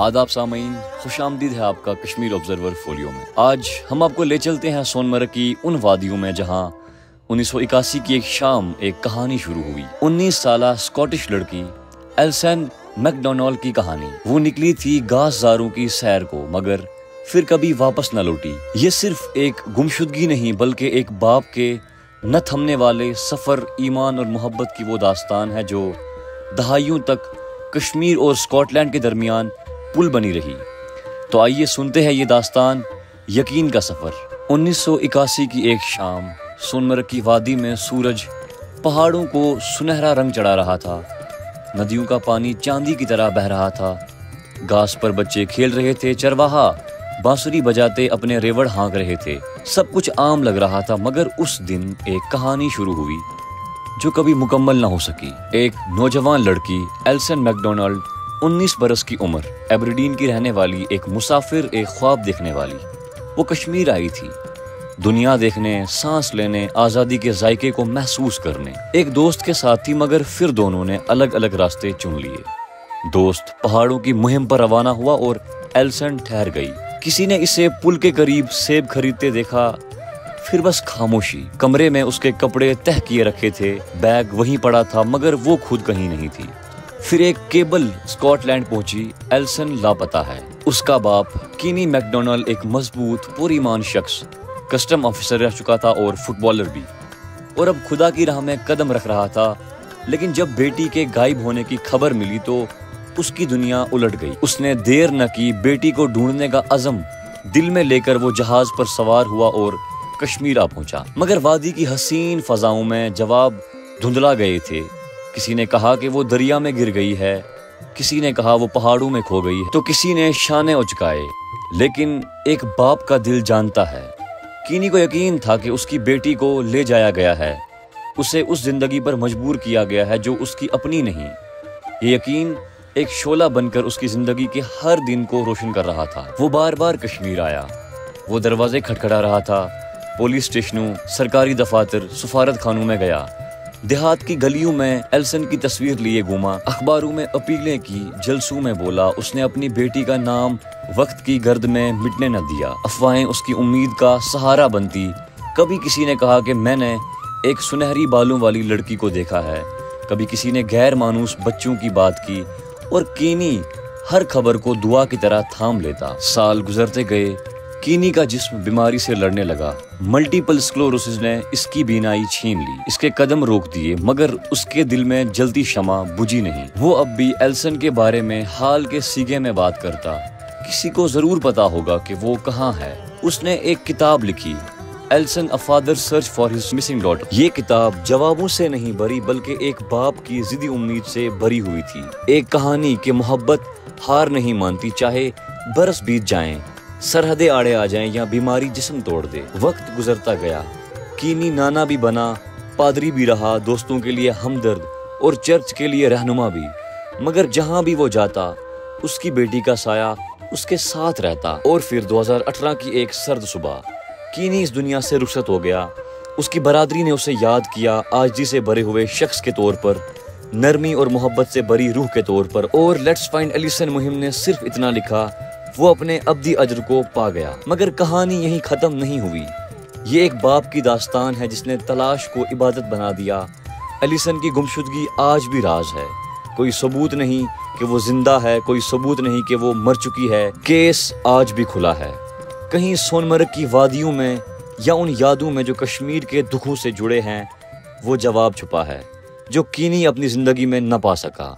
आदाब सामीन, खुश आमदीद है आपका कश्मीर ऑब्जर्वर फोलियो में। आज हम आपको ले चलते हैं सोनमर्ग की उन वादियों में जहां 1981 की एक शाम एक कहानी शुरू हुई। 19 साला स्कॉटिश लड़की एल्सन मैकडोनाल्ड की कहानी। वो निकली थी घासदारों की सैर को, मगर फिर कभी वापस न लौटी। ये सिर्फ एक गुमशुदगी नहीं बल्कि एक बाप के न थमने वाले सफर, ईमान और मोहब्बत की वो दास्तान है जो दहाइयों तक कश्मीर और स्कॉटलैंड के दरमियान पुल बनी रही। तो आइए सुनते हैं ये दास्तान, यकीन का सफर। 1981 की एक शाम सोनमर्ग की वादी में सूरज पहाड़ों को सुनहरा रंग चढ़ा रहा था। नदियों का पानी चांदी की तरह बह रहा था। घास पर बच्चे खेल रहे थे, चरवाहा बांसुरी बजाते अपने रेवड़ हाँक रहे थे। सब कुछ आम लग रहा था, मगर उस दिन एक कहानी शुरू हुई जो कभी मुकम्मल ना हो सकी। एक नौजवान लड़की एल्सन मैकडोनाल्ड, 19 बरस की उम्र, एबरडीन की रहने वाली एक मुसाफिर, एक ख्वाब देखने वाली। वो कश्मीर आई थी दुनिया देखने, सांस लेने, आज़ादी के जायके को महसूस करने। एक दोस्त के साथ थी, मगर फिर दोनों ने अलग अलग रास्ते चुन लिए। दोस्त पहाड़ों की मुहिम पर रवाना हुआ और एल्सन ठहर गई। किसी ने इसे पुल के करीब सेब खरीदते देखा, फिर बस खामोशी। कमरे में उसके कपड़े तह किए रखे थे, बैग वहीं पड़ा था, मगर वो खुद कहीं नहीं थी। फिर एक केबल स्कॉटलैंड पहुंची। एल्सन लापता है। उसका बाप कीनी मैकडोनाल्ड एक मजबूत, पुरईमान शख्स, कस्टम ऑफिसर रह चुका था और फुटबॉलर भी, और अब खुदा की राह में कदम रख रहा था। लेकिन जब बेटी के गायब होने की खबर मिली तो उसकी दुनिया उलट गई। उसने देर न की, बेटी को ढूंढने का अज़म दिल में लेकर वो जहाज पर सवार हुआ और कश्मीर आ पहुंचा। मगर वादी की हसीन फजाओं में जवाब धुंधला गए थे। किसी ने कहा कि वो दरिया में गिर गई है, किसी ने कहा वो पहाड़ों में खो गई है, तो किसी ने शाने उचकाए। लेकिन एक बाप का दिल जानता है। कीनी को यकीन था कि उसकी बेटी को ले जाया गया है, उसे उस जिंदगी पर मजबूर किया गया है जो उसकी अपनी नहीं। ये यकीन एक शोला बनकर उसकी जिंदगी के हर दिन को रोशन कर रहा था। वो बार बार कश्मीर आया। वो दरवाजे खटखटा रहा था, पुलिस स्टेशनों, सरकारी दफातर, सफारत खानों में गया। देहात की गलियों में एल्सन की तस्वीर लिए घूमा, अखबारों में अपीलें की, जलसों में बोला। उसने अपनी बेटी का नाम वक्त की गर्द में मिटने न दिया। अफवाहें उसकी उम्मीद का सहारा बनती। कभी किसी ने कहा कि मैंने एक सुनहरी बालों वाली लड़की को देखा है, कभी किसी ने गैर मानूस बच्चों की बात की, और कीनी हर खबर को दुआ की तरह थाम लेता। साल गुजरते गए, कीनी का जिस्म बीमारी से लड़ने लगा। मल्टीपल स्क्लेरोसिस ने इसकी बीनाई छीन ली, इसके कदम रोक दिए, मगर उसके दिल में जलती शमा बुझी नहीं। वो अब भी एल्सन के बारे में हाल के सीगे में बात करता। किसी को जरूर पता होगा कि वो कहाँ है। उसने एक किताब लिखी, Elson a father search for his missing daughter. ये किताब जवाबों से नहीं भरी बल्कि एक बाप की जिद्दी उम्मीद से भरी हुई थी। एक कहानी कि मोहब्बत हार नहीं मानती, चाहे बरस बीत जाएं, सरहदें आड़े आ जाएं या बीमारी जिस्म तोड़ दे। वक्त गुजरता गया। कीनी नाना भी बना, पादरी भी रहा, दोस्तों के लिए हमदर्द और चर्च के लिए रहनुमा भी। मगर जहां भी वो जाता उसकी बेटी का साया उसके साथ रहता। और फिर 2018 की एक सर्द सुबह कीनी इस दुनिया से रुखसत हो गया। उसकी बरादरी ने उसे याद किया, आजिज़ी से भरे हुए शख्स के तौर पर, नरमी और मोहब्बत से भरी रूह के तौर पर। और लेट्स फाइंड एलिसन मुहिम ने सिर्फ इतना लिखा, वो अपने अब्दी अजर को पा गया। मगर कहानी यहीं खत्म नहीं हुई। ये एक बाप की दास्तान है जिसने तलाश को इबादत बना दिया। एलिसन की गुमशुदगी आज भी राज है। कोई सबूत नहीं कि वो जिंदा है, कोई सबूत नहीं कि वो मर चुकी है। केस आज भी खुला है। कहीं सोनमर्ग की वादियों में या उन यादों में जो कश्मीर के दुखों से जुड़े हैं, वो जवाब छुपा है जो कीनी अपनी जिंदगी में न पा सका।